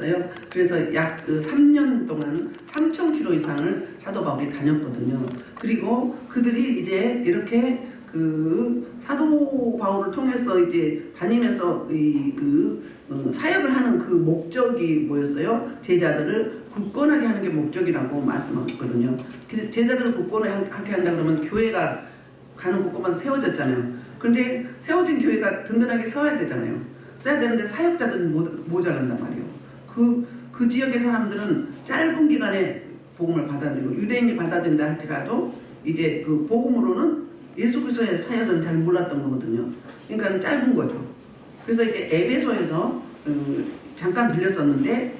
있었어요. 그래서 약 3년 동안 3,000km 이상을 사도 바울이 다녔거든요. 그리고 그들이 이제 이렇게 그 사도 바울을 통해서 이제 다니면서 사역을 하는 그 목적이 뭐였어요? 제자들을 굳건하게 하는 게 목적이라고 말씀하셨거든요. 제자들을 굳건하게 한다 그러면 교회가 가는 곳곳마다 세워졌잖아요. 근데 세워진 교회가 든든하게 서야 되잖아요. 써야 되는데 사역자들은 모자란단 말이에요. 그 지역의 사람들은 짧은 기간에 복음을 받아들이고 유대인이 받아들인다 할지라도 이제 그 복음으로는 예수 그리스도의 사역은 잘 몰랐던 거거든요. 그러니까 짧은 거죠. 그래서 이제 에베소에서 잠깐 들렸었는데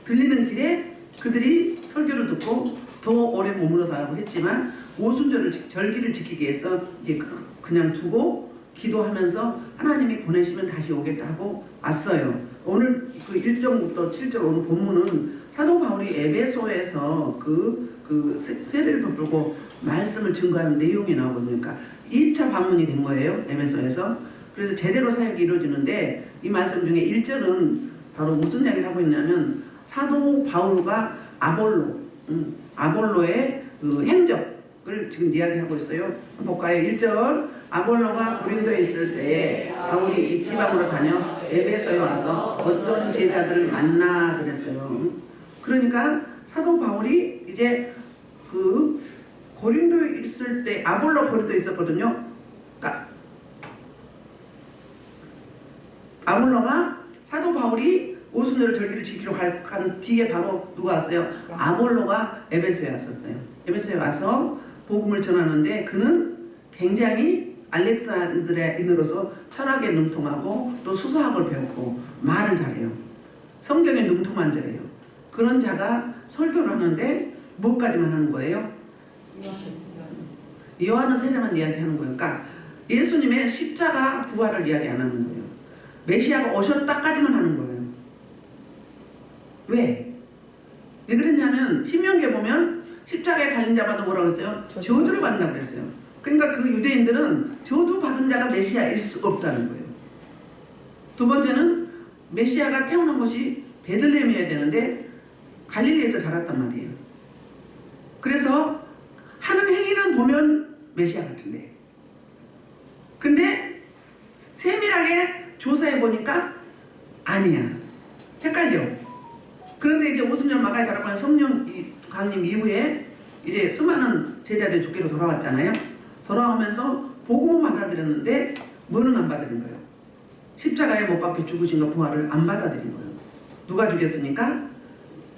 들리는 길에 그들이 설교를 듣고 더 오래 머물러 달라고 했지만 오순절을 절기를 지키기 위해서 이제 그냥 두고 기도하면서 하나님이 보내시면 다시 오겠다 하고 왔어요. 오늘 그 1절부터 7절 오늘 본문은 사도 바울이 에베소에서 세례를 베풀고 말씀을 증거하는 내용이 나오거든요. 그러니까 2차 방문이 된 거예요. 에베소에서. 그래서 제대로 사역이 이루어지는데 이 말씀 중에 1절은 바로 무슨 이야기를 하고 있냐면 사도 바울과 아볼로의 그 행적을 지금 이야기하고 있어요. 볼까요? 1절 아볼로가 고린도에 있을 때에 바울이 이 지방으로 다녀 에베소에 와서 어떤 제자들을 만나 그랬어요. 그러니까 사도 바울이 이제 그 고린도에 있을 때 아볼로 고린도에 있었거든요. 그러니까 아볼로가 사도 바울이 오순절 절기를 지키러 간 뒤에 바로 누가 왔어요? 아볼로가 에베소에 왔었어요. 에베소에 와서 복음을 전하는데 그는 굉장히 알렉산드리아인으로서 철학에 능통하고 또 수사학을 배웠고 말을 잘해요. 성경에 능통한 자예요. 그런 자가 설교를 하는데 뭐까지만 하는 거예요? 요한은 세례만 이야기하는 거예요. 그러니까 예수님의 십자가 부활을 이야기 안 하는 거예요. 메시아가 오셨다까지만 하는 거예요. 왜? 왜 그랬냐면 신명기에 보면 십자가에 달린 자마다 뭐라고 했어요? 저주를 받는다고 그랬어요. 그러니까 그 유대인들은 저주 받은 자가 메시아일 수 없다는 거예요. 두 번째는 메시아가 태어난 것이 베들레헴이어야 되는데 갈릴리에서 자랐단 말이에요. 그래서 하는 행위는 보면 메시아 같은데 근데 세밀하게 조사해 보니까 아니야. 헷갈려. 그런데 이제 오순절 마가에 가라고 성령 강림 이후에 이제 수많은 제자들이 주께로 돌아왔잖아요. 돌아오면서 복음은 받아들였는데 뭐는 안 받아들인 거예요? 십자가에 못 박혀 죽으신 거 부활을 안 받아들인 거예요. 누가 죽였습니까?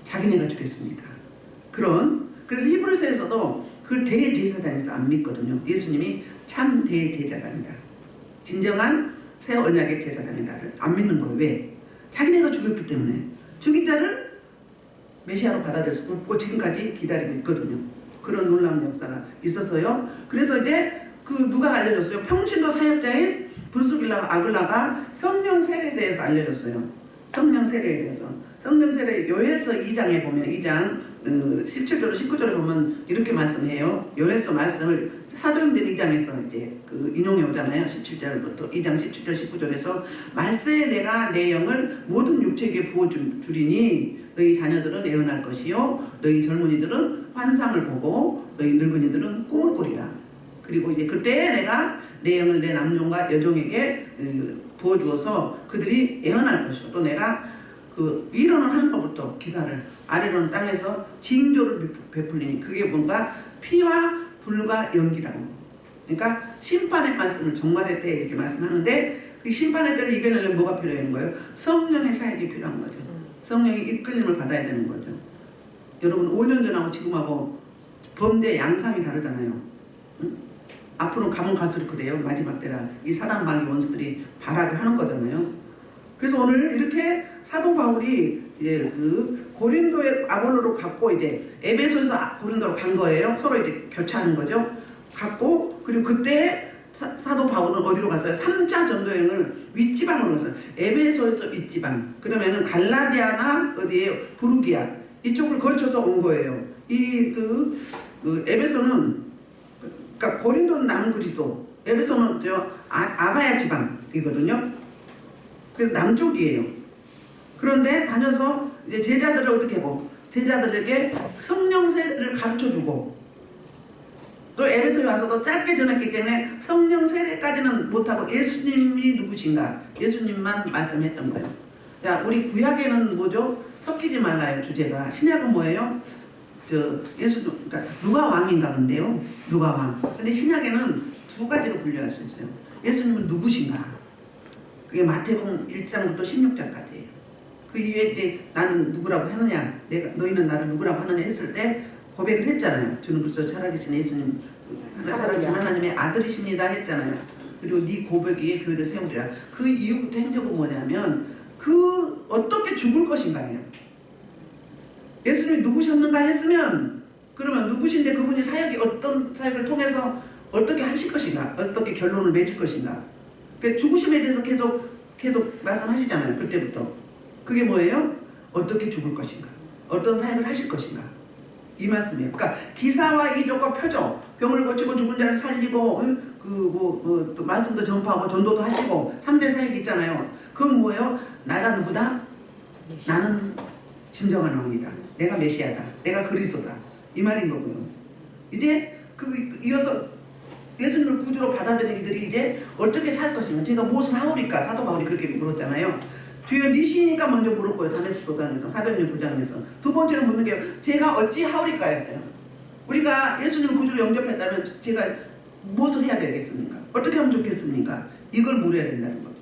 자기네가 죽였습니까? 그래서 히브리서에서도 그 대제사장에서 안 믿거든요. 예수님이 참 대제사장이다. 진정한 새 언약의 제사장이다를 안 믿는 거예요. 왜? 자기네가 죽였기 때문에. 죽인 자를 메시아로 받아들일 수 없고 지금까지 기다리고 있거든요. 그런 놀라운 역사가 있었어요. 그래서 이제 누가 알려줬어요? 평신도 사역자인 브루스길라 아글라가 성령 세례에 대해서 알려줬어요. 성령 세례에 대해서. 성령 세례 요엘서 2장에 보면 2장 17절 19절에 보면 이렇게 말씀해요. 요엘서 말씀을 사도행전 2장에서 이제 인용해 오잖아요. 17절부터 2장 17절 19절에서 말세에 내가 내 영을 모든 육체에게 부어주리니 너희 자녀들은 애언할 것이요 너희 젊은이들은 환상을 보고 너희 늙은이들은 꿈을 꾸리라. 그리고 이제 그때 내가 내 영을 내 남종과 여종에게 부어주어서 그들이 애언할 것이요 또 내가 위로는 하늘로부터 기사를 아래로는 땅에서 징조를 베풀리니 그게 뭔가 피와 불과 연기라고. 그러니까 심판의 말씀을 종말의 때에 이렇게 말씀하는데 그 심판의 때를 이겨내려면 뭐가 필요한 거예요? 성령의 사역이 필요한 거죠. 성령의 이끌림을 받아야 되는 거죠. 여러분 5년 전하고 지금하고 범죄 양상이 다르잖아요. 응? 앞으로 가면 갈수록 그래요. 마지막 때라 이 사단방의 원수들이 발악을 하는 거잖아요. 그래서 오늘 이렇게 사도 바울이 이제 고린도의 아볼로로 갔고 이제 에베소에서 고린도로 간 거예요. 서로 이제 교차하는 거죠. 갔고 그리고 그때 사도 바울은 어디로 갔어요? 3차 전도여행을 윗지방으로 갔어요. 에베소에서 윗지방. 그러면은 갈라디아나 어디에요? 부르기아 이쪽을 거쳐서 온 거예요. 에베소는 그러니까 고린도는 남그리스도, 에베소는 아가야 지방이거든요. 그래서 남쪽이에요. 그런데 다녀서 이제 제자들을 어떻게 하고 제자들에게 성령 세례를 가르쳐주고 또 에베소에 와서도 짧게 전했기 때문에 성령 세례까지는 못하고 예수님이 누구신가 예수님만 말씀했던 거예요. 자, 우리 구약에는 뭐죠? 섞이지 말라요 주제가. 신약은 뭐예요? 그러니까 누가 왕인가 본데요. 누가 왕. 근데 신약에는 두 가지로 분류할 수 있어요. 예수님은 누구신가? 그게 마태복음 1장부터 16장까지예요. 그 이후에 때 나는 누구라고 하느냐, 너희는 나를 누구라고 하느냐 했을 때 고백을 했잖아요. 저는 그래서 살아계신 예수님, 살아계신 하나님의 아들이십니다 했잖아요. 그리고 네 고백 위에 교회를 세우리라. 그 이후부터 행적은 뭐냐면 그 어떻게 죽을 것인가예요. 예수님이 누구셨는가 했으면 그러면 누구신데 그분이 어떤 사역을 통해서 어떻게 하실 것인가, 어떻게 결론을 맺을 것인가. 그러니까 죽으심에 대해서 계속 말씀하시잖아요. 그때부터. 그게 뭐예요? 어떻게 죽을 것인가, 어떤 사역을 하실 것인가, 이 말씀이에요. 그러니까 기사와 이적과 표적, 병을 고치고 죽은 자를 살리고 또 말씀도 전파하고 전도도 하시고 3대 사역이 있잖아요. 그건 뭐예요? 나가 누구다? 나는 진정한 왕이다. 내가 메시아다. 내가 그리스도다. 이 말인 거고요. 이제 이어서 예수님을 구주로 받아들인 이들이 이제 어떻게 살 것인가. 제가 무엇을 하오리까? 사도 바울이 그렇게 물었잖아요. 주여 니시니까 먼저 물었고요. 다메섹 도상에서 사도행전 9장에서. 두 번째로 묻는 게 제가 어찌 하오리까 했어요. 우리가 예수님을 구주로 영접했다면 제가 무엇을 해야 되겠습니까? 어떻게 하면 좋겠습니까? 이걸 물어야 된다는 거죠.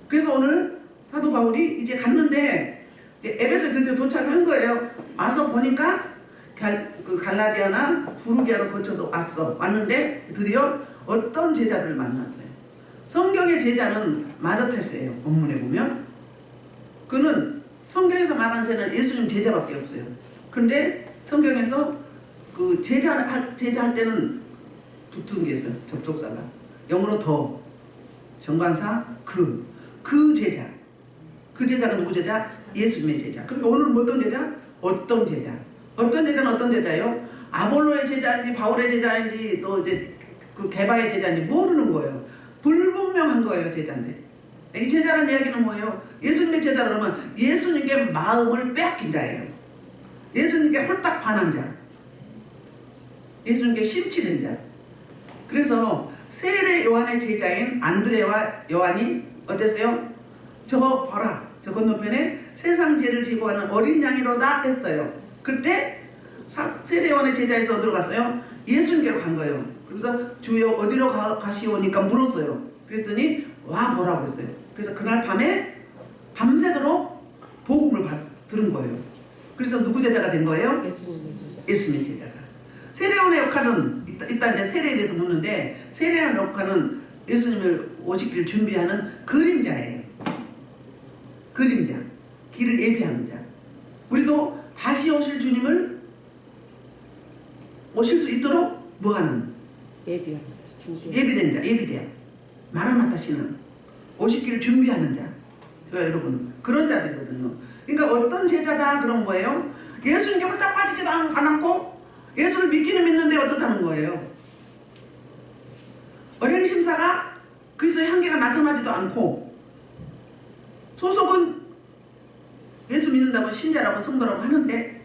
그래서 오늘 사도 바울이 이제 갔는데 에베소에 드디어 도착을 한 거예요. 와서 보니까 갈라디아나 부르기아로 거쳐서 왔는데 드디어 어떤 제자들을 만났어요. 성경의 제자는 마더테스예요. 본문에 보면 그는 성경에서 말하는 제자는 예수님 제자밖에 없어요. 그런데 성경에서 그 제자할 때는 붙은 게 있어요. 접속사가 영어로 더 정관사 그 제자. 그 제자가 누구 제자? 예수님의 제자. 그러니까 오늘은 어떤 제자? 어떤 제자. 어떤 제자는 어떤 제자예요? 아볼로의 제자인지 바울의 제자인지 또 이제 그 게바의 제자인지 모르는 거예요. 불분명한 거예요. 제자인데 이 제자라는 이야기는 뭐예요? 예수님의 제자 그러면 예수님께 마음을 빼앗긴 자예요. 예수님께 홀딱 반한 자, 예수님께 심취된 자. 그래서 세례 요한의 제자인 안드레와 요한이 어땠어요? 저거 봐라, 저 건너편에 세상 죄를 지고 가는 어린 양이로다 했어요. 그때 세례 요한의 제자에서 어디로 갔어요? 예수님께로 간 거예요. 그래서 주여 어디로 가시오니까 물었어요. 그랬더니 와 보라고 했어요. 그래서 그날 밤에 밤새도록 복음을 들은 거예요. 그래서 누구 제자가 된 거예요? 예수님의 제자가. 세례요한의 역할은 일단 이제 세례에 대해서 묻는데 세례요한의 역할은 예수님을 오실 준비하는 그림자예요. 그림자, 길을 예비하는 자. 우리도 다시 오실 주님을 오실 수 있도록 뭐하는? 예비된 자, 예비자. 마라나타 신은 오실 길을 준비하는 자. 여러분 그런 자들이거든요. 그러니까 어떤 제자다 그런 거예요? 예수님께 홀딱 빠지지도 않았고 예수를 믿기는 믿는데 어떻다는 거예요? 어린 심사가 그리스도의 향기가 나타나지도 않고 소속은 예수 믿는다고 신자라고 성도라고 하는데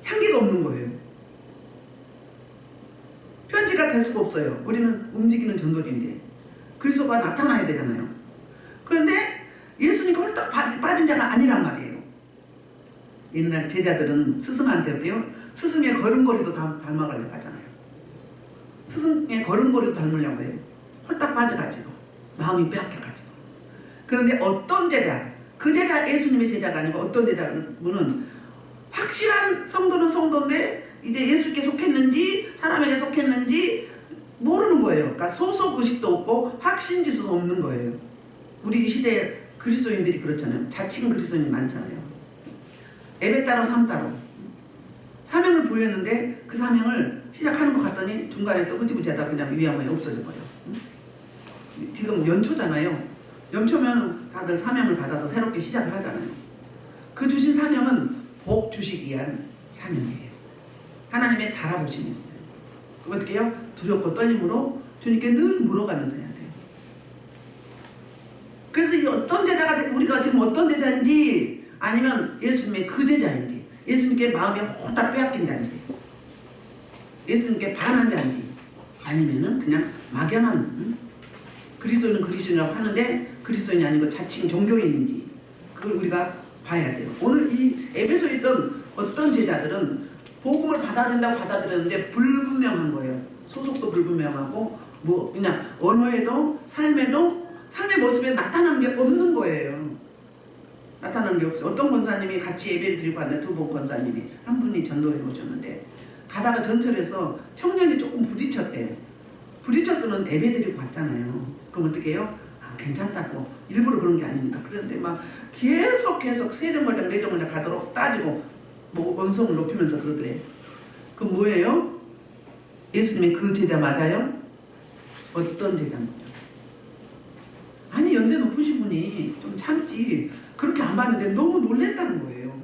향기가 없는 거예요. 편지가 될 수가 없어요. 우리는 움직이는 전도지인데 그리스도가 나타나야 되잖아요. 그런데 예수님이 홀딱 빠진 자가 아니란 말이에요. 옛날 제자들은 스승한테 어때요? 스승의 걸음걸이도 닮아가려고 하잖아요. 스승의 걸음걸이도 닮으려고 해요. 홀딱 빠져가지고 마음이 빼앗겨가지고. 그런데 어떤 제자, 그 제자 예수님의 제자가 아니고 어떤 제자분은 확실한 성도는 성도인데 이제 예수께 속했는지 사람에게 속했는지 모르는 거예요. 그러니까 소속 의식도 없고 확신지수도 없는 거예요. 우리 이 시대에 그리스도인들이 그렇잖아요. 자칭 그리스도인이 많잖아요. 예배 따로 삶 따로 사명을 보였는데 그 사명을 시작하는 것 같더니 중간에 또 흐지부지하다 그냥 위험하게 없어져 버려. 지금 연초잖아요. 연초면 다들 사명을 받아서 새롭게 시작을 하잖아요. 그 주신 사명은 복 주시기 위한 사명이에요. 하나님의 달아보심이 있어요. 어떻게 해요? 두렵고 떨림으로 주님께 늘 물어가면서 해야 돼요. 그래서 이 어떤 제자가 우리가 지금 어떤 제자인지 아니면 예수님의 그 제자인지, 예수님께 마음이 호딱 빼앗긴 자인지, 예수님께 반한 자인지, 아니면은 그냥 막연한 그리스도인은 그리스도인이라고 하는데 그리스도인이 아니고 자칭 종교인인지, 그걸 우리가 봐야 돼요. 오늘 이 에베소에 있던 어떤 제자들은 복음을 받아들인다고 받아들였는데 불분명한 거예요. 소속도 불분명하고 뭐 그냥 언어에도 삶에도 삶의 모습에 나타나는 게 없는 거예요. 나타나는 게 없어요. 어떤 권사님이 같이 예배를 드리고 왔는데 두 분 권사님이 한 분이 전도해 오셨는데 가다가 전철에서 청년이 조금 부딪혔대요. 부딪혔으면 예배 드리고 왔잖아요. 그럼 어떻게 해요? 아, 괜찮다고. 일부러 그런 게 아닙니다. 그런데 막 계속 세정거장 내정거장 가도록 따지고 뭐 언성을 높이면서 그러더래. 그 뭐예요? 예수님의 그 제자 맞아요? 어떤 제자인 거죠? 아니 연세 높으신 분이 좀 참지 그렇게 안 봤는데 너무 놀랬다는 거예요.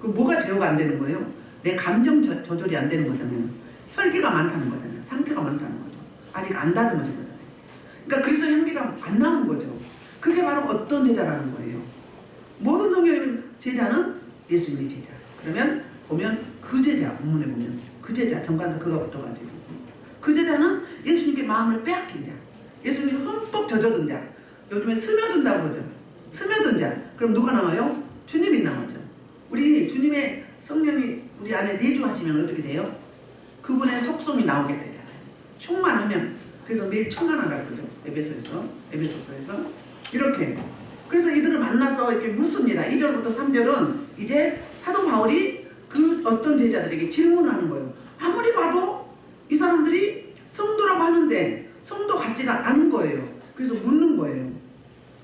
그 뭐가 제어가 안 되는 거예요? 내 감정 조절이 안 되는 거잖아요. 혈기가 많다는 거잖아요. 상태가 많다는 거죠. 아직 안 다듬어진 거잖아요. 그러니까 그리스도 향기가 안 나는 거죠. 그게 바로 어떤 제자라는 거예요. 모든 성경의 제자는 예수님의 제자. 그러면 보면 그 제자, 본문에 보면 그 제자, 정관사 그가 붙어가지고 그 제자는 예수님께 마음을 빼앗긴 자, 예수님이 흠뻑 젖어든 자, 요즘에 스며든다고 그러죠. 스며든 자. 그럼 누가 나와요? 주님이 나오죠. 우리 주님의 성령이 우리 안에 내주하시면 어떻게 돼요? 그분의 속성이 나오게 되잖아요. 충만하면. 그래서 매일 충만하라고 그러죠. 에베소서에서 이렇게. 그래서 이들을 만나서 이렇게 묻습니다. 2절부터 3절은 이제 사도 바울이 그 어떤 제자들에게 질문하는 거예요. 아무리 봐도 이 사람들이 성도라고 하는데 성도 같지가 않은 거예요. 그래서 묻는 거예요.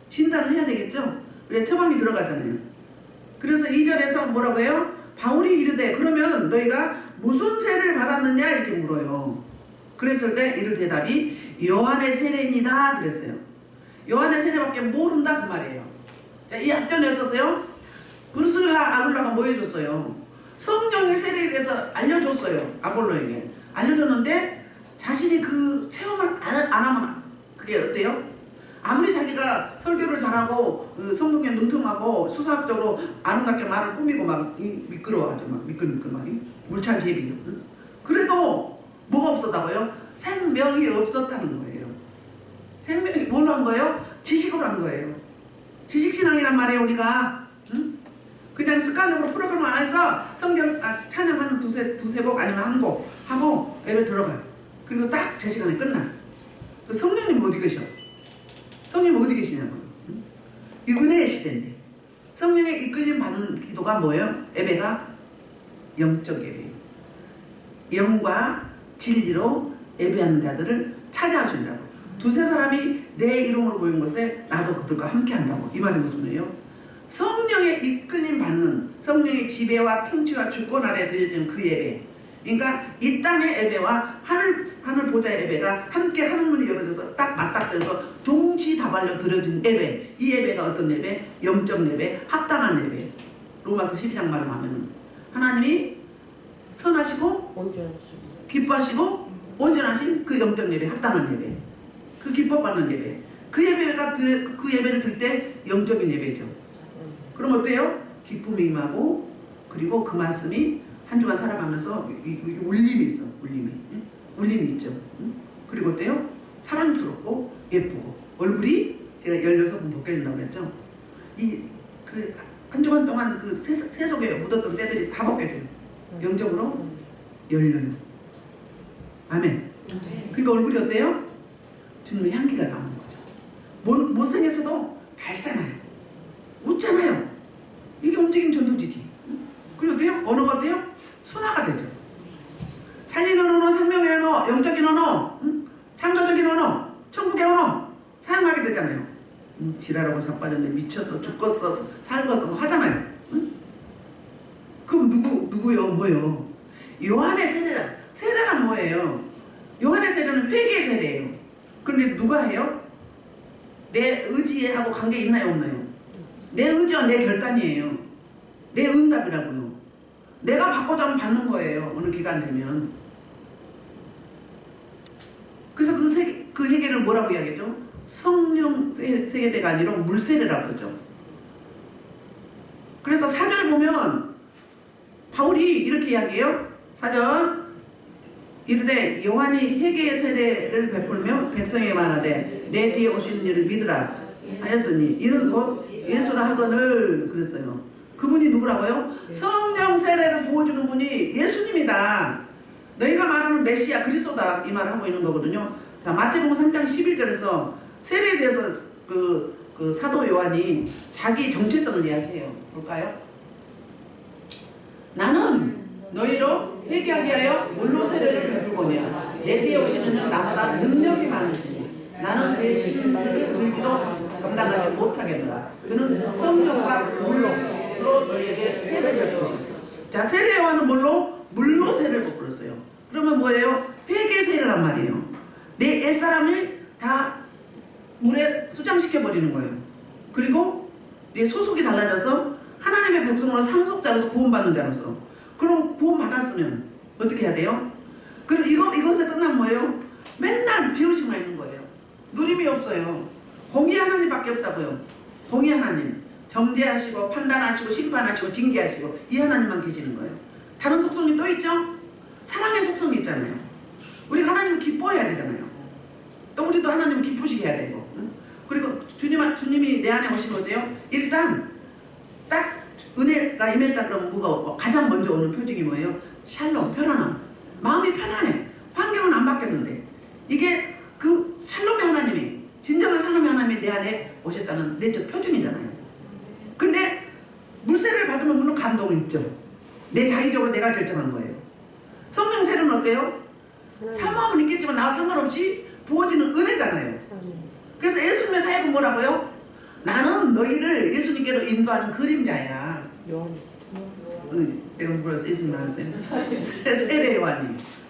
진단을 해야 되겠죠? 그래 처방이 들어가잖아요. 그래서 2절에서 뭐라고 해요? 바울이 이르되 그러면 너희가 무슨 세례를 받았느냐 이렇게 물어요. 그랬을 때 이들 대답이 요한의 세례입니다 그랬어요. 요한의 세례밖에 모른다 그 말이에요. 자, 이 앞전에 있었어요. 브루스라 아굴라가 뭐 해줬어요? 성령의 세례에 대해서 알려줬어요. 아볼로에게 알려줬는데 자신이 그 체험을 안 하면 그게 어때요? 아무리 자기가 설교를 잘하고 성경에 능통하고 수사학적으로 아름답게 말을 꾸미고 막 미끄러워하죠. 막 미끌미끌 막 물찬 제비. 그래도 뭐가 없었다고요? 생명이 없었다는 거예요. 생명이 뭘로 한 거예요? 지식으로 한 거예요. 지식신앙이란 말이에요. 우리가 그냥 습관적으로 프로그램 안에서 성경 찬양 한 두세 곡 아니면 한 곡 하고 예배 들어가요. 그리고 딱 제 시간에 끝나. 그 성령님 어디 계셔? 성령님 어디 계시냐고. 이 은혜의 시대인데 성령의 이끌림 받는 기도가 뭐예요? 예배가 영적 예배예요. 영과 진리로 예배하는 자들을 찾아주신다고. 두세 사람이 내 이름으로 모인 것에 나도 그들과 함께 한다고. 이 말이 무슨 말이에요? 성령의 이끌림 받는 성령의 지배와 통치와 주권 아래 드려지는 그 예배. 그러니까 이 땅의 예배와 하늘 보좌의 예배가 함께 하늘문이 열어져서 딱 맞닥뜨려서 동시다발로 드려진 예배. 이 예배가 어떤 예배? 영적 예배, 합당한 예배. 로마서 12장 말로 하면 하나님이 선하시고 기뻐하시고 온전하신 그 영적 예배, 합당한 예배, 그 기뻐받는 예배, 그 예배를 들 때 영적인 예배죠. 그럼 어때요? 기쁨이 임하고 그리고 그 말씀이 한 주간 살아가면서 울림이 있어. 울림이 있죠. 그리고 어때요? 사랑스럽고 예쁘고 얼굴이 제가 16번 벗겨진다고 그랬죠. 한 주간 동안 그 세속에 묻었던 때들이 다 벗겨져요. 영적으로 열려요. 아멘. 그러니까 얼굴이 어때요? 주님의 향기가 나오는 거죠. 못생겼어도 밝잖아요. 웃잖아요. 이게 움직임 전도지지. 그리고 어때요? 언어가 어때요? 순화가 되죠. 살리는 언어, 생명의 언어, 영적인 언어, 창조적인 언어, 천국의 언어 사용하게 되잖아요. 지랄하고 자빠졌네, 미쳤어, 죽었어, 살겠어 하잖아요. 그럼 누구요? 뭐요? 요한의 세례란 뭐예요? 요한의 세례는 회개의 세례예요. 그런데 누가 해요? 내 의지하고 관계 있나요, 없나요? 내 의지와 내 결단이에요. 내 응답이라고요. 내가 받고자 하면 받는 거예요. 어느 기간 되면. 그래서 그 세계를 뭐라고 이야기하죠? 성령 세계가 아니라 물세례라고 그러죠. 그래서 사절 보면 바울이 이렇게 이야기해요. 사절 이르되 요한이 회개의 세례를 베풀며 백성에게 말하되 내 뒤에 오시는 이를 믿으라 하였으니 이는 곧 예수라 하거늘 그랬어요. 그분이 누구라고요? 성령 세례를 부어주는 분이 예수님이다. 너희가 말하는 메시아 그리스도다 이 말을 하고 있는 거거든요. 자, 마태복음 3장 11절에서 세례에 대해서 그 사도 요한이 자기 정체성을 이야기해요. 볼까요? 나는 너희로 회개하게 하여 물로 세례를 베풀거니와 내 뒤에 오시는 이는 나보다 능력이 많으시니 나는 그의 신들을 들기도 감당하지 못하겠노라. 그는 성령과 물로 너희에게 세례를 베풀어. 자, 세례 요한은 물로 세례를 베풀었어요. 그러면 뭐예요? 회개 세례란 말이에요. 내 옛사람을 다 물에 수장시켜 버리는 거예요. 그리고 내 소속이 달라져서 하나님의 백성으로 상속자로서 구원받는 자로서. 그럼 구원받았으면 어떻게 해야 돼요? 그럼 이것에 끝나면 뭐예요? 맨날 지으시만 있는 거예요. 누림이 없어요. 공의 하나님밖에 없다고요. 공의 하나님. 정죄하시고 판단하시고 심판하시고 징계하시고 이 하나님만 계시는 거예요. 다른 속성이 또 있죠? 사랑의 속성이 있잖아요. 우리 하나님을 기뻐해야 되잖아요. 또 우리도 하나님을 기쁘시게 해야 되고. 그리고 주님이 내 안에 오시면 어때요? 일단 딱 은혜가 임했다 그러면 뭐가 가장 먼저 오는 표징이 뭐예요? 샬롬, 편안함. 마음이 편안해. 환경은 안 바뀌었는데 이게 그 샬롬의 하나님이 진정한 샬롬의 하나님이 내 안에 오셨다는 내적 표징이잖아요. 근데 물세를 받으면 물론 감동이 있죠. 내 자의적으로 내가 결정한 거예요. 성령 세례는 어때요? 사모함은 있겠지만 나와 상관없이 부어지는 은혜잖아요. 그래서 예수님의 사역은 뭐라고요? 나는 너희를 예수님께로 인도하는 그림자야. 내가 물어서 예수님 말했어요.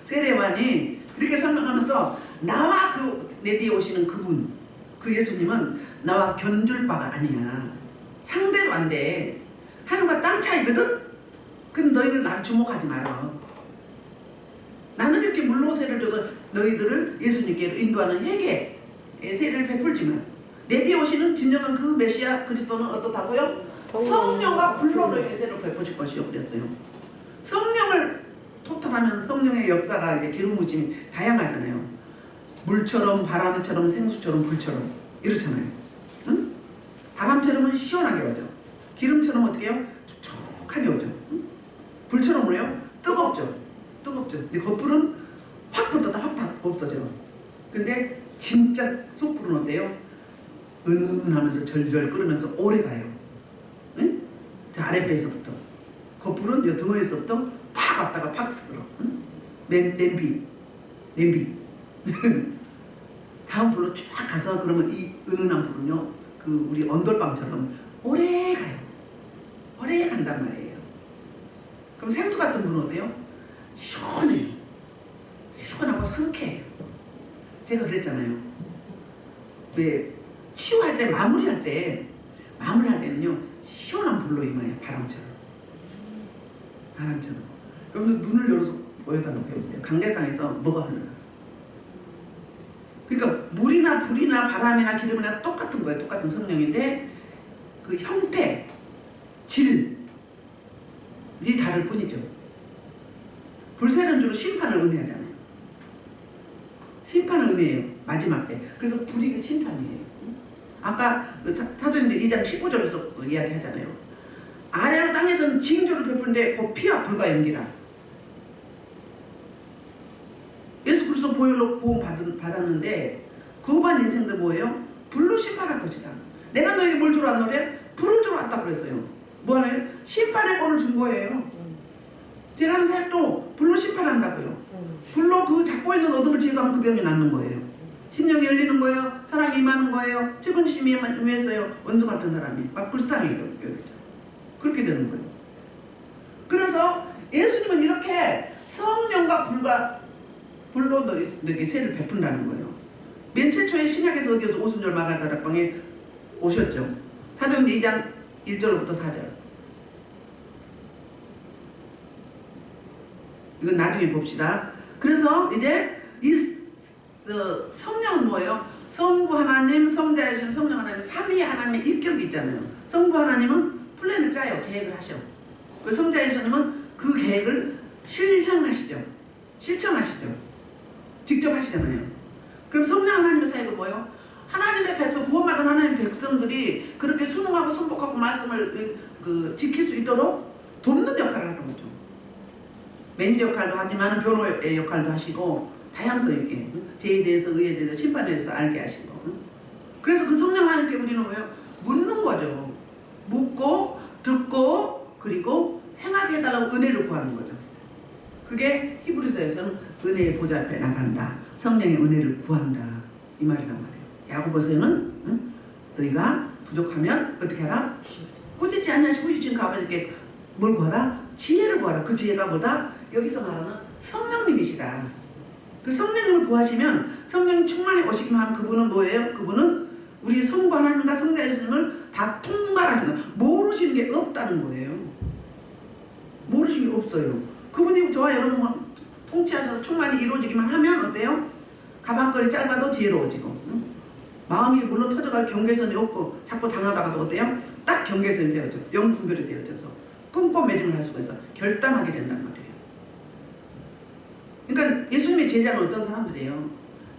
세례요한이 이렇게 설명하면서 나와 내 뒤에 오시는 그분, 그 예수님은 나와 견줄 바가 아니야. 상대도 안 돼. 하늘과 땅 차이거든? 그럼 너희는 나를 주목하지 마라. 나는 이렇게 물로 세를 줘서 너희들을 예수님께로 인도하는 회개의 세례를 베풀지만 내 뒤에 오시는 진정한 그 메시아 그리스도는 어떻다고요? 성령과 불로 너희의 세례를 베푸실 것이요 그랬어요. 성령을 토탈하면 성령의 역사가 이제 기름부심이 다양하잖아요. 물처럼 바람처럼 생수처럼 불처럼 이렇잖아요. 응? 바람처럼은 시원하게 오죠. 기름처럼 어떻게 해요? 촉촉하게 오죠. 응? 불처럼은요? 뜨겁죠. 근데 겉불은 확 불었다 확 없어져. 근데 진짜 속불은 어때요? 은은하면서 절절 끓으면서 오래 가요. 응? 자, 아랫배에서부터 겉불은 이 덩어리에서부터 팍 왔다가 팍 쓰더라. 응? 냄비 다음 불로 쫙 가서 그러면 이 은은한 불은요 그 우리 언돌빵처럼 오래 가요. 오래 간단 말이에요. 그럼 생수 같은 불은 어때요? 시원해요. 시원하고 상쾌해요. 제가 그랬잖아요. 왜 치유할 때 마무리할 때는요 시원한 불로 임해요. 바람처럼. 여러분 눈을 열어서 보여달라고 해보세요. 강대상에서 뭐가 흘러나? 그러니까 물이나 불이나 바람이나 기름이나 똑같은 거예요. 똑같은 성령인데 그 형태, 질이 다를 뿐이죠. 불세는 주로 심판을 의미하잖아요. 심판을 의미해요. 마지막 때. 그래서 불이 심판이에요. 아까 사도행전 2장 19절에서 이야기하잖아요. 아래로 땅에서는 징조를 베푸는데 그 피와 불과 연기라. 예수 그리스도 보혈로 구원 받았는데 그 후반 인생들 뭐예요? 불로 심판할 것이다. 내가 너에게 뭘 주러 왔노래? 불을 주러 왔다 그랬어요. 뭐 하나요? 심판의 권을 준 거예요. 제가 하는 사역도 불로 심판한다고요. 불로 그 잡고 있는 어둠을 제거하면 그 병이 낫는 거예요. 심령이 열리는 거예요. 사랑이 임하는 거예요. 측은심이 임했어요. 원수 같은 사람이 막 불쌍해요. 그렇게 되는 거예요. 그래서 예수님은 이렇게 성령과 불로 너에게 세를 베푼다는 거예요. 맨 최초에 신약에서 어디에서 오순절 마가다락방에 오셨죠. 사도행전 2장 1절부터 4절. 이건 나중에 봅시다. 그래서 이제 이 성령은 뭐예요? 성부 하나님, 성자이신 성령 하나님, 삼위 하나님의 입격이 있잖아요. 성부 하나님은 플랜을 짜요. 계획을 하셔. 그 성자 예수님은 그 계획을 실행하시죠. 실천하시죠. 직접 하시잖아요. 그럼 성령 하나님의 사역은 뭐예요? 하나님의 백성, 구원받은 하나님의 백성들이 그렇게 순응하고 순복하고 말씀을 지킬 수 있도록 돕는 역할을 하는 거죠. 매니저 역할도 하지만 변호의 역할도 하시고 다양성 있게 죄에 대해서, 의에 대해서, 심판에 대해서 알게 하시고. 그래서 그 성령 하나님께 우리는 뭐예요? 묻는 거죠. 묻고 듣고 그리고 행하게 해달라고 은혜를 구하는 거죠. 그게 히브리서에서는 은혜의 보좌 앞에 나간다. 성령의 은혜를 구한다. 이 말이란 말이에요. 야고보서에는 너희가 부족하면 어떻게 하라? 꾸짖지 않냐시 꾸짖지 가면 이렇게 뭘 구하라? 지혜를 구하라. 그 지혜가 뭐다? 여기서 말하는 성령님이시다. 그 성령님을 구하시면 성령이 충만히 오시기만 하면 그분은 뭐예요? 그분은 우리 성부 하나님과 성자 예수님을 다 통달하시는, 모르시는 게 없다는 거예요. 모르시는 게 없어요. 그분이 저와 여러분과 통치하셔서 충만히 이루어지기만 하면 어때요? 가방거리 짧아도 지혜로워지고, 마음이 물론 터져갈 경계선이 없고 자꾸 당하다가도 어때요? 딱 경계선이 되어져, 영분별이 되어져서 꼼꼼매림을 할 수가 있어 결단하게 된단 말이에요. 그러니까 예수님의 제자는 어떤 사람들이에요?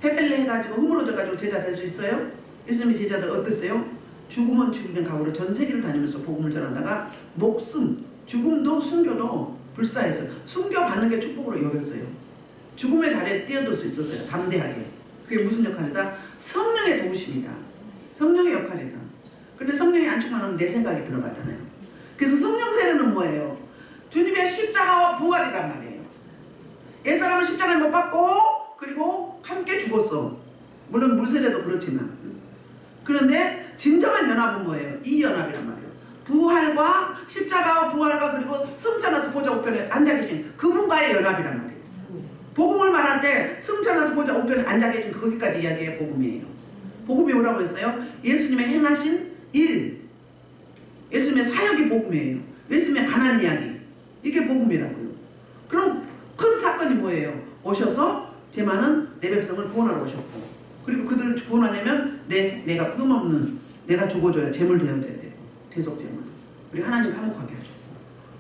헤벨레 해가지고 흐물어져가지고 제자 될 수 있어요? 예수님의 제자들 어땠어요? 죽으면 죽이는 각오로 전 세계를 다니면서 복음을 전하다가 목숨, 죽음도 순교도 불사해서 순교받는 게 축복으로 여겼어요. 죽음의 자리에 뛰어들 수 있었어요. 담대하게. 그게 무슨 역할이다? 성령의 도우심이다. 성령의 역할이다. 근데 성령이 안 충만하면 내 생각이 들어가잖아요. 그래서 성령 세례는 뭐예요? 주님의 십자가와 부활이란 말이에요. 옛사람은 십자가를 못 받고 그리고 함께 죽었어. 물론 물세례도 그렇지만. 그런데 진정한 연합은 뭐예요? 이 연합이란 말이에요. 부활과 십자가와 부활과 그리고 승천하서 보좌 우편에 앉아 계신 그분과의 연합이란 말이에요. 복음을 말할 때 승천하서 보좌 우편에 앉아 계신 거기까지 이야기의 복음이에요. 복음이 뭐라고 했어요? 예수님의 행하신 일, 예수님의 사역이 복음이에요. 예수님의 가난 이야기, 이게 복음이라고요. 그럼 큰 사건이 뭐예요? 오셔서 제 많은 내 백성을 구원하러 오셨고, 그리고 그들을 구원하려면 내가 흠없는, 내가 죽어줘야 재물 되어야 되고, 대속재물, 우리 하나님 화목하게 하셨고,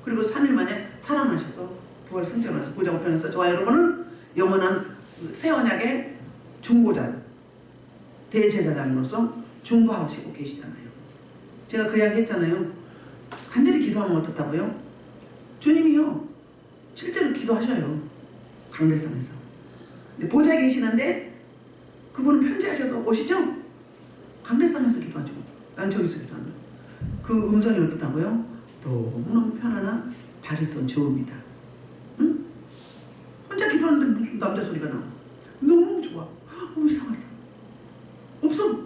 그리고 3일 만에 살아나셔서 부활 승천하셔서 보좌 우편에서 저와 여러분은 영원한 새 언약의 중보자, 대제사장으로서 중보하시고 계시잖아요. 제가 그 이야기 했잖아요. 간절히 기도하면 어떻다고요? 주님이요, 실제로 기도하셔요. 강대상에서. 보좌에 계시는데 그분은 편지하셔서 오시죠? 강대상에서 기도하죠. 난 저기서 기도하죠. 그 음성이 어떻다고요? 너무너무 편안한 바리톤 저음이다. 응? 혼자 기도하는데 무슨 남자 소리가 나와. 너무 좋아. 이상하다. 없어.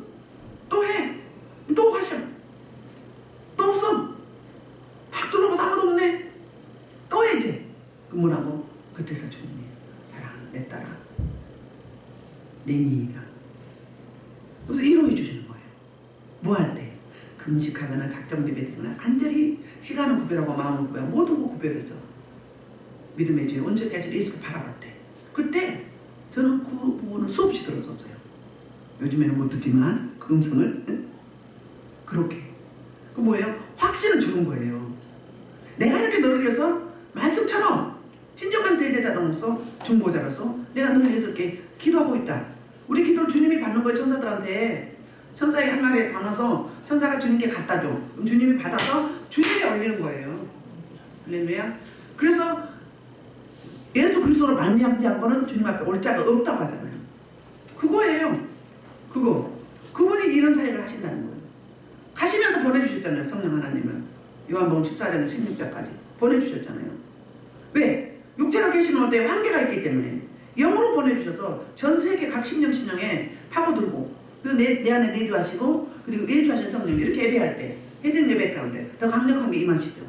또 해. 또 하셔. 또 없어. 막 둘러보다 아무도 없네. 또 해 이제. 그 뭐라고? 그때서 주님이 사랑하는 내 딸아, 내 니가. 그래서 이루어 주시는 거예요. 뭐 할 때? 금식하거나 작정 예배드리거나 간절히 시간을 구별하고 마음을 구별하고 모든 거 구별해서 믿음의 죄 언제까지 예수를 바라볼 때, 그때 저는 그 부분을 수없이 들었었어요. 요즘에는 못 듣지만 그 음성을. 응? 그렇게 그 뭐예요? 확신을 주는 거예요. 내가 이렇게 너를 위해서 말씀처럼 진정한 대제자로서 중보자로서 내가 너를 위해서 이렇게 기도하고 있다. 우리 기도를 주님이 받는 거예요. 천사들한테. 천사의 항아리에 담아서 천사가 주님께 갖다 줘. 그럼 주님이 받아서 주님이 올리는 거예요. 할렐루야. 그래서 예수 그리스도로 말미암지 않고는 주님 앞에 올 자가 없다고 하잖아요. 그거예요. 그거. 그분이 이런 사역을 하신다는 거예요. 가시면서 보내주셨잖아요. 성령 하나님을. 요한복음 14장에서 16장까지 보내주셨잖아요. 왜? 육체로 계시면 어때요? 한계가 있기 때문에. 영으로 보내주셔서 전 세계 각 심령에 파고들고, 그래서 내 안에 내주하시고, 그리고 일주하신 성령 이렇게 예배할 때, 해진 예배 가운데 더 강력하게 임하시죠.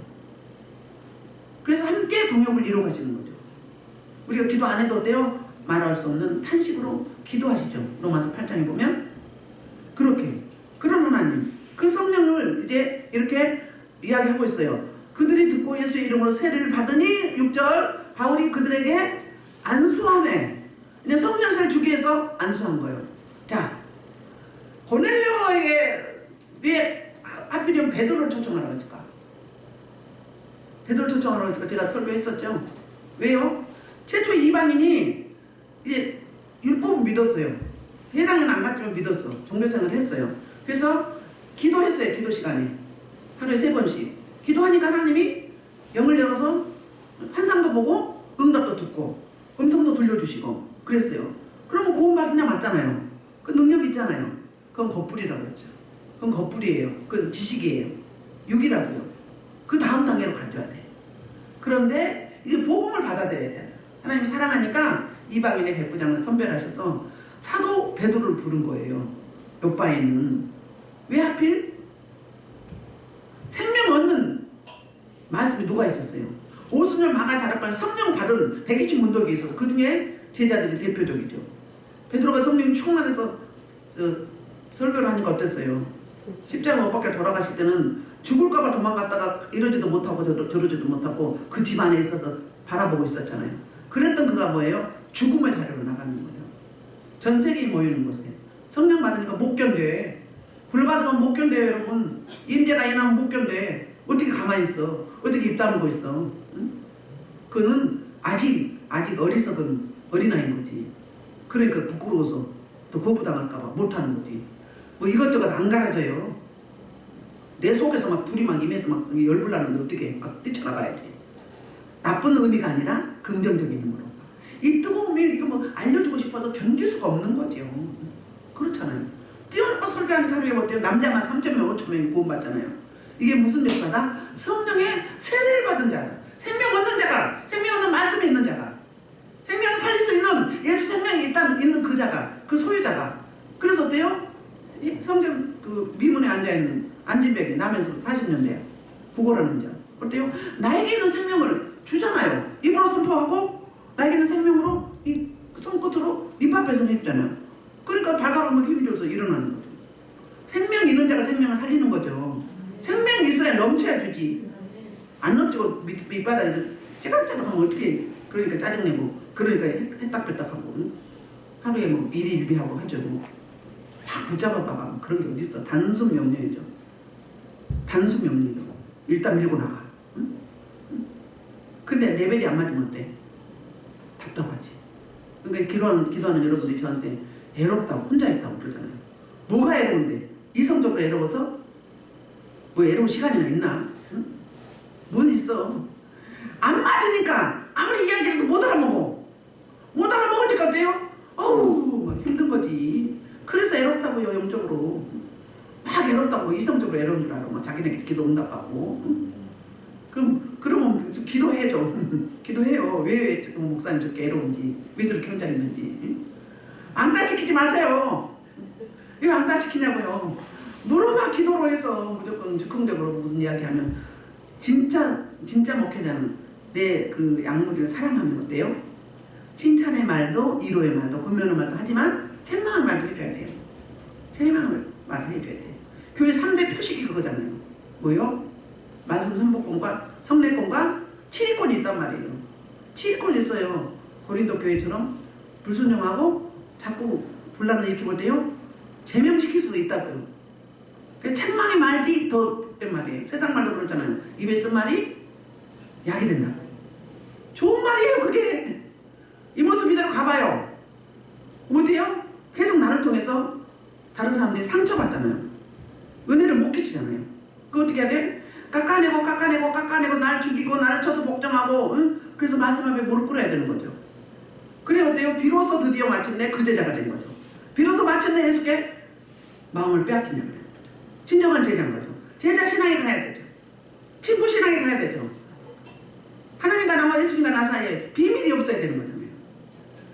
그래서 함께 동역을 이루어가시는 거죠. 우리가 기도 안 해도 어때요? 말할 수 없는 탄식으로 기도하시죠. 로마서 8장에 보면 그렇게, 그런 하나님, 그 성령을 이제 이렇게 이야기하고 있어요. 그들이 듣고 예수의 이름으로 세례를 받으니 6절 바울이 그들에게 안수하매, 그냥 성령을 주기 위해서 안수한 거예요. 자, 고넬료에게 왜 하필이면 베드로를 초청하라고 했을까? 베드로 초청하라고 제가 설교했었죠. 왜요? 최초 이방인이 이제 율법을 믿었어요. 해당은 안 갔지만 믿었어. 종교생활을 했어요. 그래서 기도했어요. 기도 시간에 하루에 3번씩 기도하니까 하나님이 영을 열어서 환상도 보고 응답도 듣고 음성도 들려주시고 그랬어요. 그러면 구원받느냐 맞잖아요. 그 능력 있잖아요. 그건 겉불이라고 했죠. 그건 겉불이에요. 그건 지식이에요. 육이라고요. 그 다음 단계로 가져야 돼. 그런데 이제 복음을 받아들여야 돼. 하나님 사랑하니까 이방인의 백부장을 선별하셔서 사도 베드로를 부른 거예요. 요바에는. 왜 하필? 생명 얻는 말씀이 누가 있었어요? 오순절 마가 다락방 성령 받은 120 문덕이 있어서 그 중에 제자들이 대표적이죠. 베드로가 성령이 충만해서 설교를 하니까 어땠어요? 십자가 못 박혀 돌아가실 때는 죽을까봐 도망갔다가 이러지도 못하고 저러지도 못하고 그 집안에 있어서 바라보고 있었잖아요. 그랬던 그가 뭐예요? 죽음의 자리로 나가는 거예요. 전 세계에 모이는 곳에 성령 받으니까 못 견뎌. 불 받으면 못 견뎌요, 여러분. 임재가 인하면 못 견뎌. 어떻게 가만히 있어? 어떻게 입 다물고 있어? 응? 그는 아직 어리석은 어린아이인 거지. 그러니까 부끄러워서 또 거부당할까봐 못하는 거지. 뭐 이것저것 안 갈아져요. 내 속에서 막 불이 막 임해서 막 열불 나는데 어떻게 막 뛰쳐나가야지. 나쁜 의미가 아니라 긍정적인 힘으로. 이 뜨거운 일 이거 뭐 알려주고 싶어서 견딜 수가 없는 거죠. 그렇잖아요. 뛰어나고 설교하는 하루에 어때요? 남자만 3,000명, 5,000명이 구원받잖아요. 이게 무슨 역사다? 성령의 세례를 받은 자다. 생명 얻는 자가, 생명 얻는 말씀이 있는 자가, 생명을 살릴 수 있는 예수 생명이 일단 있는 그 자가, 그 소유자가. 그래서 어때요? 성경 그 미문에 앉아있는 안진백이 나면서 40년대 구걸하는 자. 어때요? 나에게 있는 생명을 주잖아요. 입으로 선포하고 나에게 있는 생명으로 이 손끝으로 입 앞에서 해주잖아요. 그러니까 발가락만 힘줘서 일어나는 거죠. 생명 있는 자가 생명을 살리는 거죠. 생명이 있어야 넘쳐야 주지. 안 넘치고 밑바닥에서 찌각찌각하면 어떻게 그러니까 짜증내고 그러니까 해딱배딱하고 하루에 뭐 일일비하고 하죠. 다 붙잡아봐봐. 그런 게 어딨어. 단순 명령이죠. 단순 명령이죠. 일단 밀고 나가. 응? 근데 레벨이 안 맞으면 어때? 답답하지. 그러니까 기도하는 여러분들이 저한테 애롭다고 혼자 있다고 그러잖아요. 뭐가 애로운데? 이성적으로 애로워서? 뭐 애로운 시간이나 있나? 응? 뭔 있어? 안 맞으니까 아무리 이야기해도 못 알아먹어. 못 알아먹으니까 어때요? 어우 막 힘든 거지. 그래서 애롭다고요. 영적으로 막 애롭다고 이성적으로 애로운 줄 알아. 막 자기네끼리 기도 응답하고. 응? 그러면 좀 기도해 좀. 기도해요. 왜 목사님 저렇게 애로운지, 왜 저렇게 혼자 있는지. 응? 안달시키지 마세요. 왜 안달시키냐고요. 노력만 기도로 해서 무조건 즉흥적으로 무슨 이야기하면 진짜 목회자는 내 그 약물이를 사랑하면 어때요? 칭찬의 말도 위로의 말도 권면의 말도 하지만 책망의 말도 해줘야 돼요. 책망의 말을 해줘야 돼요. 교회 3대 표식이 그거잖아요. 뭐요? 말씀 선포권과 성례권과 치리권이 있단 말이에요. 치리권이 있어요. 고린도 교회처럼 불순종하고 자꾸 분란을 일으키고 돼요. 제명시킬 수도 있다고요. 책망의 말이 더 된 말이에요. 세상 말도 그렇잖아요. 입에 쓴 말이 약이 된다. 좋은 말이에요. 그게 이 모습 이대로 가봐요. 어디요? 계속 나를 통해서 다른 사람들이 상처받잖아요. 은혜를 못 끼치잖아요. 그거 어떻게 해야 돼? 깎아내고 날 죽이고 나를 쳐서 복종하고 응? 그래서 말씀 앞에 무릎 꿇어야 되는 거죠. 그래 어때요? 비로소 드디어 마침내 그 제자가 된 거죠. 비로소 마침내 예수께 마음을 빼앗기냐고 그래요. 진정한 제자인 거죠. 제자 신앙에 가야 되죠. 친구 신앙에 가야 되죠. 하나님과 나와 예수님과 나 사이에 비밀이 없어야 되는 거잖아요.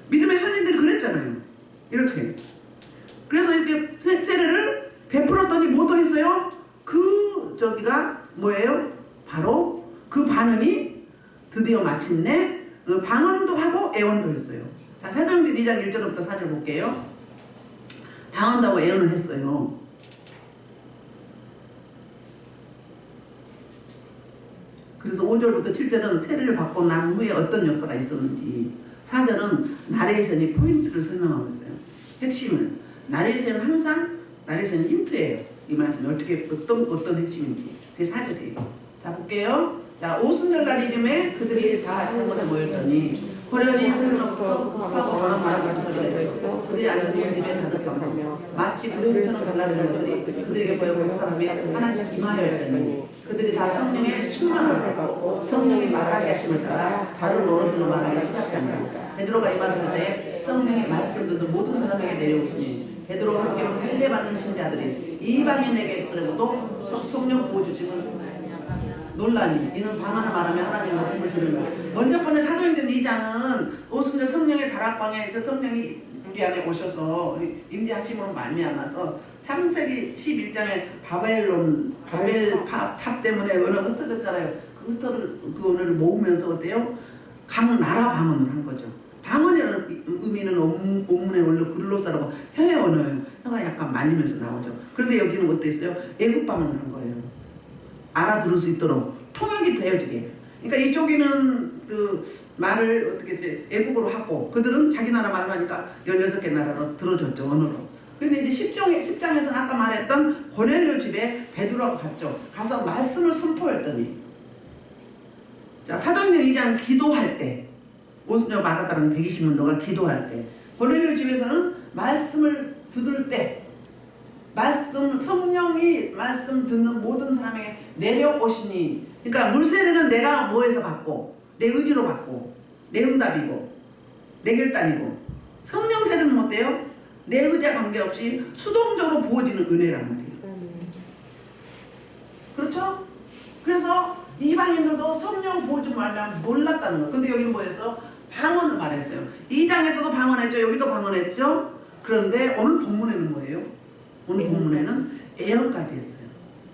믿음의 선진들이 그랬잖아요. 이렇게. 그래서 이렇게 세례를 베풀었더니 뭐 더 했어요? 그 저기가 뭐예요? 바로 그 반응이 드디어 마침내 방언도 하고 애원도 했어요. 자, 사도행전 2장 1절부터 4절 볼게요. 방언도 하고 애원을 했어요. 그래서 5절부터 7절은 세례를 받고 난 후에 어떤 역사가 있었는지, 4절은 나레이션이 포인트를 설명하고 있어요. 핵심을. 나레이션은 항상 힌트예요. 이 말씀이 어떤 핵심인지. 그게 4절이에요. 자, 볼게요. 자, 오순절날 이름에 그들이 다 같이 한 곳에 모였더니 호련히 하늘로부터 흑하고 강한 바람이 쳐들어서 그들이 앉은 집에 가득하며 마치 구름처럼 갈라지는 것들이 그들에게 보여 각 사람이 하나씩 임하여 있더니 그들이 다 성령의 충만을 받고 성령이 말하게 하심을 따라 다른 언어들로 말하기 시작합니다. 베드로가 임하던 때 성령의 말씀 듣는 모든 사람에게 내려오시니 베드로와 함께 할례 받은 신자들이 이방인에게 그래도 성령 부어주심을 논란이 이는 방언을 말하며 하나님의 말씀을 들으며 먼저 번에 사도행전 2장은 오순절 성령의 다락방에서 성령이 우리 안에 오셔서 임재하심으로 말미암아서 창세기 11장에 바벨탑 때문에 언어가 흩어졌잖아요. 그 언어를 모으면서 어때요? 각 나라 방언을 한 거죠. 방언이라는 의미는 원문에 원래 글로사라고 혀의 언어예요. 혀가 약간 말리면서 나오죠. 그런데 여기는 어땠어요? 애국 방언을 한 거예요. 알아들을 수 있도록 통역이 되어지게. 그러니까 이쪽에는 그 말을 어떻게 했어요? 애국어로 하고 그들은 자기 나라 말로 하니까 16개 나라로 들어졌죠. 언어로. 그런데 이제 10장에서는 아까 말했던 고넬료 집에 베드로가 갔죠. 가서 말씀을 선포했더니 자, 사도행전 2장 기도할 때 오순절 마가다라는 120문도가 기도할 때 고넬료 집에서는 말씀을 듣을 때 성령이 말씀 듣는 모든 사람에게 내려오시니 그러니까 물세례는 내가 뭐에서 받고 내 의지로 받고 내 응답이고 내 결단이고 성령 세례는 어때요? 내 의지와 관계없이 수동적으로 부어지는 은혜란 말이에요. 그렇죠? 그래서 이방인들도 성령 부어줌 말면 놀랐다는 거예요. 근데 여기는 뭐였어? 방언을 말했어요. 2장에서도 방언했죠. 여기도 방언했죠. 그런데 오늘 본문에는 뭐예요? 오늘 본문에는 예언까지 했어요.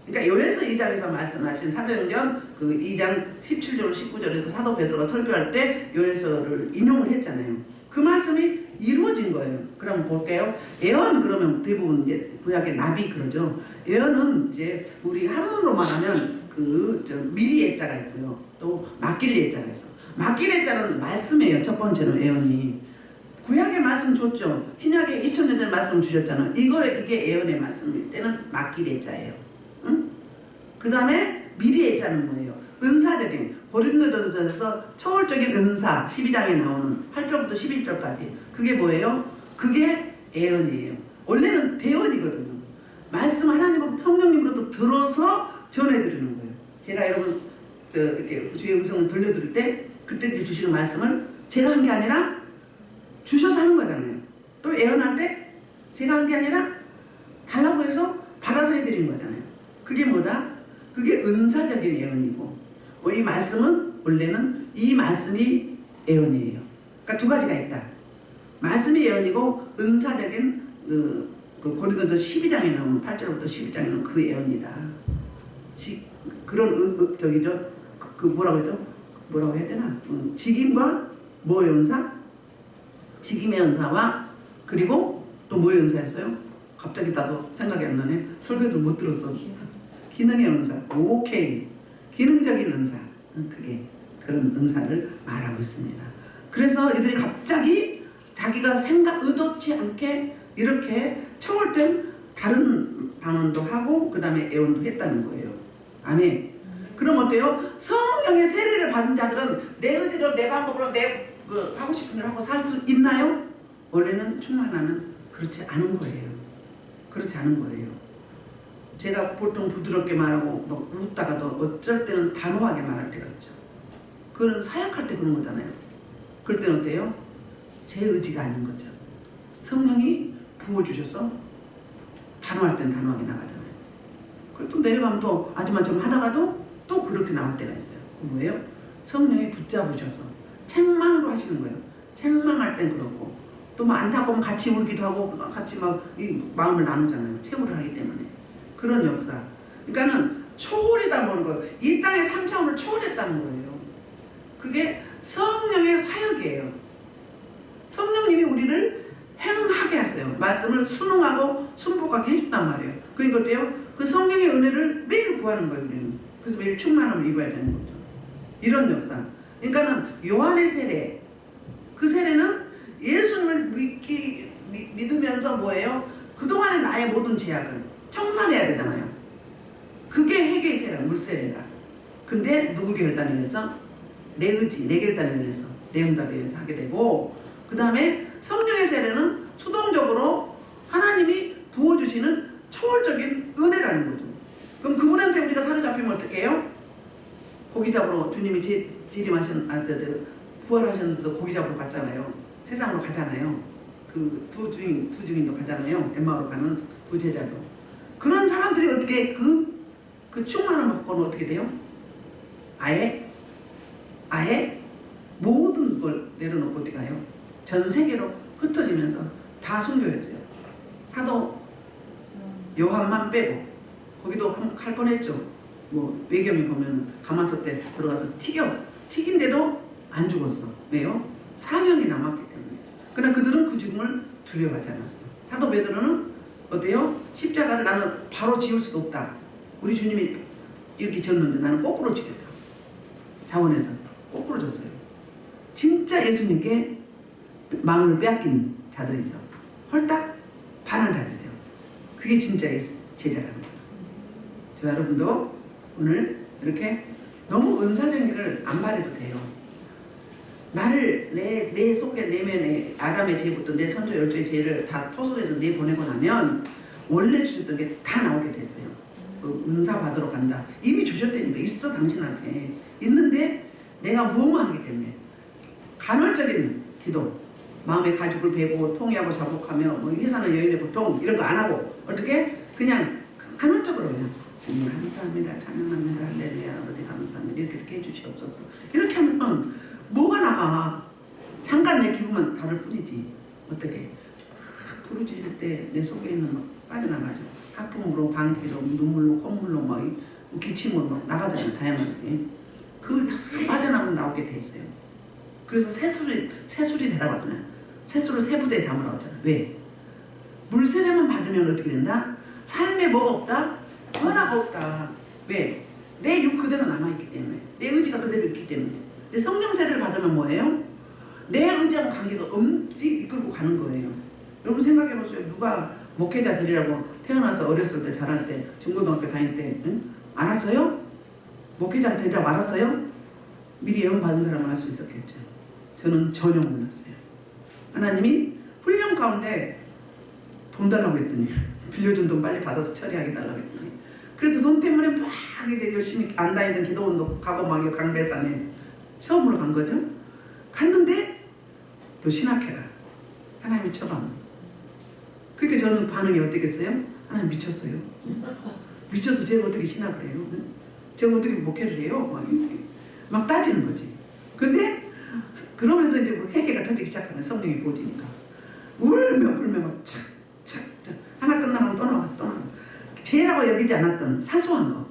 그러니까 요래서 2장에서 말씀하신 사도행전 그 2장 17절 19절에서 사도 베드로가 설교할 때 요래서를 인용을 했잖아요. 그 말씀이 이루어진 거예요. 그럼 볼게요. 예언 그러면 대부분 이제 구약의 나비 그러죠. 예언은 이제 우리 한문으로 말하면 미리 예자가 있고요. 또 막길 예자가 있어. 막길 예자는 말씀이에요. 첫 번째는 예언이. 구약의 말씀 줬죠. 신약에 2000년 전 말씀 주셨잖아요. 이게 예언의 말씀일 때는 막길 예자예요. 응? 그 다음에 미리 예자는 뭐예요? 은사적인 고린도전서에서 초월적인 은사 12장에 나오는 8절부터 11절까지 그게 뭐예요? 그게 예언이에요. 원래는 대언이거든요. 말씀 하나님 성령님으로부터 들어서 전해드리는 거예요. 제가 여러분 이렇게 주의 음성을 들려드릴 때 그때 주시는 말씀을 제가 한 게 아니라 주셔서 하는 거잖아요. 또 예언할 때 제가 한 게 아니라 달라고 해서 받아서 해드린 거잖아요. 그게 뭐다? 그게 은사적인 예언이고 이 말씀은 원래는 이 말씀이 예언이에요. 그러니까 두 가지가 있다. 말씀이 예언이고 은사적인 고린도서 12장에 나오는 8절부터 12장에 나오는 그 예언이다. 그런 저기죠. 뭐라고 그러죠? 뭐라고 해야 되나? 직임과 뭐의 은사? 직임의 은사와 그리고 또 뭐의 은사였어요? 갑자기 나도 생각이 안 나네. 설교도 못 들었어. 기능의 은사. 오케이. 기능적인 은사. 그게 그런 은사를 말하고 있습니다. 그래서 이들이 갑자기 자기가 의도치 않게 이렇게 초월된 다른 방언도 하고 그 다음에 예언도 했다는 거예요. 아멘. 그럼 어때요? 성령의 세례를 받은 자들은 내 의지로 내 방법으로 내 하고 싶은 일 하고 살 수 있나요? 원래는 충만하면 그렇지 않은 거예요. 그렇지 않은 거예요. 제가 보통 부드럽게 말하고 막 웃다가도 어쩔 때는 단호하게 말할 때가 있죠. 그건 사역할 때 그런 거잖아요. 그럴 때는 어때요? 제 의지가 아닌 거죠. 성령이 부어주셔서 단호할 때는 단호하게 나가잖아요. 그리고 또 내려가면 또 아줌마처럼 하다가도 또 그렇게 나올 때가 있어요. 그 뭐예요? 성령이 붙잡으셔서 책망도 하시는 거예요. 책망할 땐 그렇고 또 뭐 안타까우면 같이 울기도 하고 같이 막 이 마음을 나누잖아요. 체험을 하기 때문에 그런 역사. 그러니까는 초월이다 보는 거예요. 이 땅의 3차원을 초월했다는 거예요. 그게 성령의 사역이에요. 성령님이 우리를 행하게 하세요. 말씀을 순응하고 순복하게 해준단 말이에요. 그러니까 어때요? 그 성령의 은혜를 매일 구하는 거예요. 우리는. 그래서 매일 충만함을 입어야 되는 거죠. 이런 역사. 그러니까는 요한의 세례, 그 세례는 예수님을 믿으면서 뭐예요? 그동안의 나의 모든 죄악을 청산해야 되잖아요. 그게 회개의 세례, 물세례가. 근데 누구 결단에 의해서? 내 의지, 내 결단에 의해서, 내 응답에 의해서 하게 되고, 그 다음에 성령의 세례는 수동적으로 하나님이 부어주시는 초월적인 은혜라는 거죠. 그럼 그분한테 우리가 사로잡히면 어떻게 해요? 고기 잡으러 주님이 부활하셨는데도 고기 잡으러 갔잖아요. 세상으로 가잖아요. 그 두 주인도 가잖아요. 엠마오로 가는 두 제자도. 그런 사람들이 어떻게 그 충만한 받고는 어떻게 돼요? 아예 모든 걸 내려놓고 어디 가요? 전 세계로 흩어지면서 다 순교했어요. 사도 요한만 빼고. 거기도 할 뻔했죠. 뭐 외경에 보면 가마솥 때 들어가서 튀긴데도 안 죽었어. 왜요? 사명이 남았기 때문에. 그러나 그들은 그 죽음을 두려워하지 않았어. 사도 베드로는 어때요? 십자가를 나는 바로 지울 수도 없다. 우리 주님이 이렇게 졌는데 나는 거꾸로 지겠다. 자원에서 거꾸로 졌어요. 진짜 예수님께 마음을 빼앗긴 자들이죠. 홀딱 반한 자들이죠. 그게 진짜 제자라는 거예요. 저 여러분도 오늘 이렇게 너무 은사적인 일을 안 바래도 돼요. 나를 내 속에 내면에 아담의 죄부터 내 선조 열조의 죄를 다 토설해서 내보내고 나면 원래 주셨던 게 다 나오게 됐어요. 은사 받으러 간다. 이미 주셨다니까. 있어 당신한테. 있는데 내가 무모하기 때문에 간헐적인 기도, 마음의 가죽을 베고 통회하고 자복하며 뭐 회사는 여인의 보통 이런 거 안 하고 어떻게 그냥 간헐적으로 그냥 주님 감사합니다. 찬양합니다. 할렐루야. 아버지 감사합니다. 이렇게 해주시옵소서. 이렇게 하면 뭐가 나가? 잠깐 내 기분만 다를 뿐이지. 어떻게? 부르짖을 때 내 속에 있는 막 빠져나가죠. 하품으로, 방귀로, 눈물로, 콧물로, 막 기침으로 막 나가잖아요. 다양하게. 그거 다 빠져나가면 나오게 돼 있어요. 그래서 새술이 되라고 하잖아요. 새술을 세부대에 담으라고 하잖아요. 왜? 물세례만 받으면 어떻게 된다? 삶에 뭐가 없다? 변화가 없다. 왜? 내 육 그대로 남아있기 때문에. 내 의지가 그대로 있기 때문에. 내 성령 세례를 받으면 뭐예요? 내 의지하고 관계가 엄지 이끌고 가는 거예요. 여러분 생각해보세요. 누가 목회자들이라고 태어나서 어렸을 때 자랄 때 중고등학교 다닐 때 응? 알았어요? 목회자 되라고 알았어요? 미리 예언 받은 사람은 알 수 있었겠죠. 저는 전혀 몰랐어요. 하나님이 훈련 가운데 돈 달라고 했더니 빌려준 돈 빨리 받아서 처리하게 달라고 했더니 그래서 돈 때문에 막 이렇게 열심히 안 다니던 기도원도 가고 막 강배산에 처음으로 간 거죠. 갔는데 너 신학해라. 하나님이 쳐봐. 그러니까 저는 반응이 어떻겠어요? 하나님 미쳤어요. 미쳐서 제가 어떻게 신학을 해요? 제가 어떻게 목회를 해요? 막 따지는 거지. 근데 그러면서 이제 뭐 회개가 터지기 시작하는 성령이 부어지니까 울며 불며 막 착착착 하나 끝나면 또 나와. 죄라고 여기지 않았던 사소한 거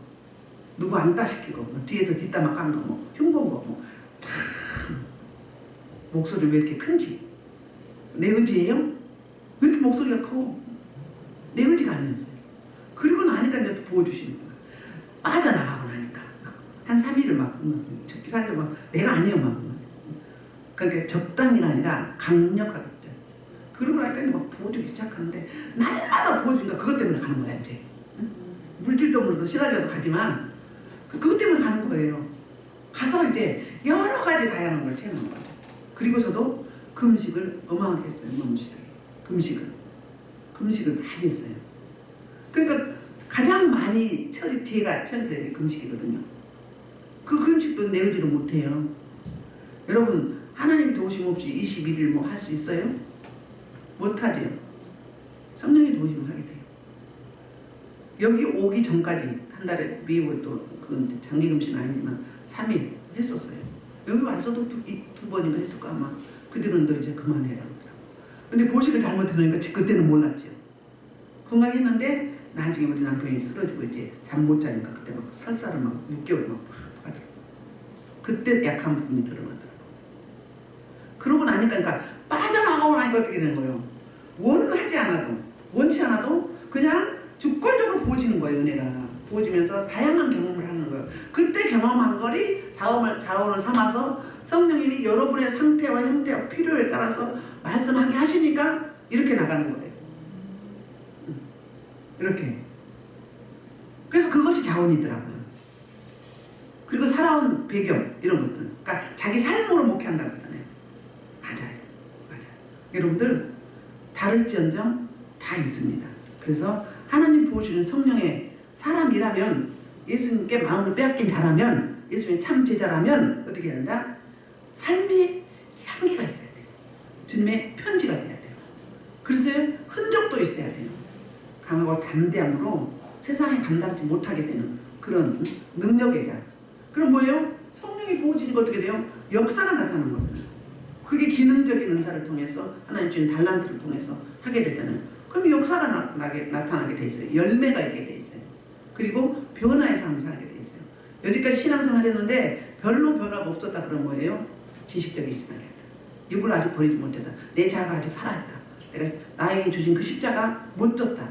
누구 안 따시키고 뭐 뒤에서 뒷담화 까는 거 뭐 흉본 거 다 목소리 왜 이렇게 큰지 내 의지예요? 왜 이렇게 목소리가 커? 내 의지가 아니었어요. 그리고 나니까 이제 또 부어주시는 거야. 빠져나가고 나니까 한 3일을 막 기사님 막 내가 아니에요 막 그러니까 적당히가 아니라 강력하게 그러고 나니까 막 부어주기 시작하는데 날마다 부어주니까 그것 때문에 가는 거야 이제. 물질적으로도 시달려도 가지만 그것 때문에 가는 거예요. 가서 이제 여러 가지 다양한 걸 체험한 거예요. 그리고 저도 금식을 어마하게 했어요. 금식을 많이 했어요. 그러니까 가장 많이 제가 처리되는 게 금식이거든요. 그 금식도 내 의지로 못해요. 여러분 하나님 도우심 없이 21일 뭐 할 수 있어요? 못하죠. 성령이 도우심을 하게 돼요. 여기 오기 전까지 한 달에 미국을 또 그건 장기 금식은 아니지만 3일 했었어요. 여기 와서도 두 번인가 했을까 아마. 그들은 너 이제 그만해라 그러더라고. 근데 보식을 잘못 들으니까 그때는 몰랐죠. 건강했는데 나중에 우리 남편이 쓰러지고 이제 잠 못 자니까 그때 막 설사를 막 6개월 막 하더라고. 그때 약한 부분이 드러나더라고. 그러고 나니까 그러니까 빠져나가고 나니까 어떻게 되는 거예요? 원치 않아도 그냥 주권적으로 부어지는 거예요. 은혜가 부어지면서 다양한 경험을 하는 거예요. 그때 경험한 거리 자원을 삼아서 성령님이 여러분의 상태와 형태와 필요에 따라서 말씀하게 하시니까 이렇게 나가는 거예요. 이렇게. 그래서 그것이 자원이더라고요. 그리고 살아온 배경 이런 것들. 그러니까 자기 삶으로 목회한다고 했잖아요. 맞아요. 여러분들 다를지언정 다 있습니다. 그래서 하나님 부으시는 성령의 사람이라면 예수님께 마음을 빼앗긴 자라면 예수님의 참 제자라면 어떻게 해야 된다? 삶의 향기가 있어야 돼요. 주님의 편지가 돼야 돼요. 그래서 흔적도 있어야 돼요. 강하고 담대함으로 세상에 감당치 못하게 되는 그런 능력에 대한. 그럼 뭐예요? 성령이 부어지니까 어떻게 돼요? 역사가 나타나는 거잖아요. 그게 기능적인 은사를 통해서 하나님 주신 달란트를 통해서 하게 되잖아요. 그럼 역사가 나타나게 돼 있어요. 열매가 있게 돼 있어요. 그리고 변화의 삶을 살게 돼 있어요. 여지까지 신앙생활 했는데 별로 변화가 없었다 그런 거예요. 지식적인 신앙이었다. 이걸 아직 버리지 못했다. 내 자아가 아직 살아있다. 내가 나에게 주신 그 십자가 못 졌다.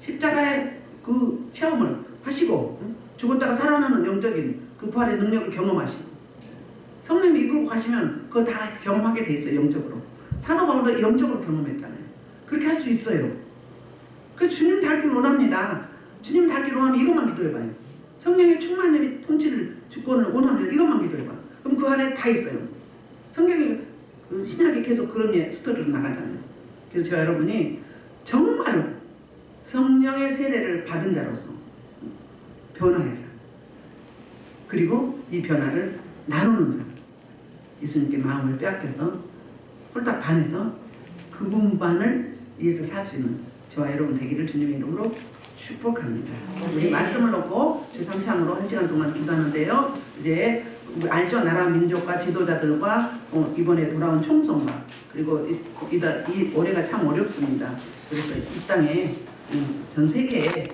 십자가의 그 체험을 하시고 죽었다가 살아나는 영적인 그 부활의 능력을 경험하시고 성령이 이끌고 가시면 그거 다 경험하게 돼 있어요. 영적으로. 사도 바울도 영적으로 경험했잖아요. 그렇게 할 수 있어요. 그래서 주님 닮길 원합니다. 주님 닮길 원하면 이것만 기도해봐요. 성령의 충만의 통치를 주권을 원합니다. 이것만 기도해봐요. 그럼 그 안에 다 있어요. 성경이 그 신약이 계속 그런 스토리로 나가잖아요. 그래서 제가 여러분이 정말로 성령의 세례를 받은 자로서 변화해서 그리고 이 변화를 나누는 사람, 예수님께 마음을 빼앗겨서 홀딱 반해서 그분만을 위해서 살 수 있는 저와 여러분 되기를 주님의 이름으로 축복합니다. 우리 말씀을 놓고 제3창으로 1시간 동안 기도하는데요. 이제 알죠? 나라 민족과 지도자들과 이번에 돌아온 총선과 그리고 이 올해가 참 어렵습니다. 그래서 이 땅에 전 세계에